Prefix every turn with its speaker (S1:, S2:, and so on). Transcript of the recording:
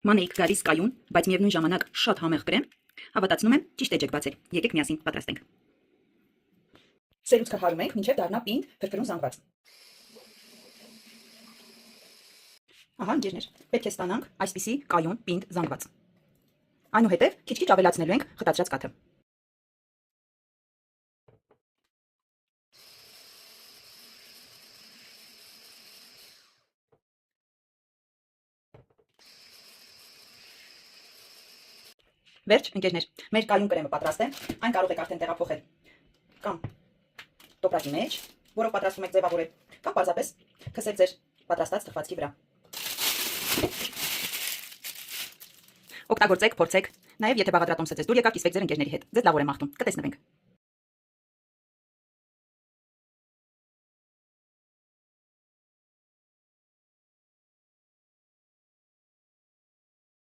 S1: Մանեիք գալիս կայուն, բայց միևնույն ժամանակ շատ համեղ կրեմ, հավատացնում եմ ճիշտ էջ եք բացել։ Եկեք միասին պատրաստենք։ Սերուցքը հարում ենք, մինչև դառնա պինդ, փրփրուն զանգված։ Ահա ընկերներ, պետք է ստանանք այսպիսի կայուն պինդ զանգված։ Այնուհետև քիչ-քիչ ավելացնելու ենք խտացրած կաթը։ Վերջ, ընկերներ, մեր կայուն կրեմը պատրաստ է, այն կարող եք արդեն տեղափոխել կամ տոպրակի մեջ, որով պատրաստում եք ձևավորել, կամ պարզապես քսել ձեր պատրաստած թխվածքի վրա։ Օգտագործեք, փորձեք, նաև եթե բաղադրատոմսը ձեզ դուր եկավ, կիսվեք ձեր ընկերների հետ։ Ձեզ լավ օր եմ աղթում, կտեսնվենք։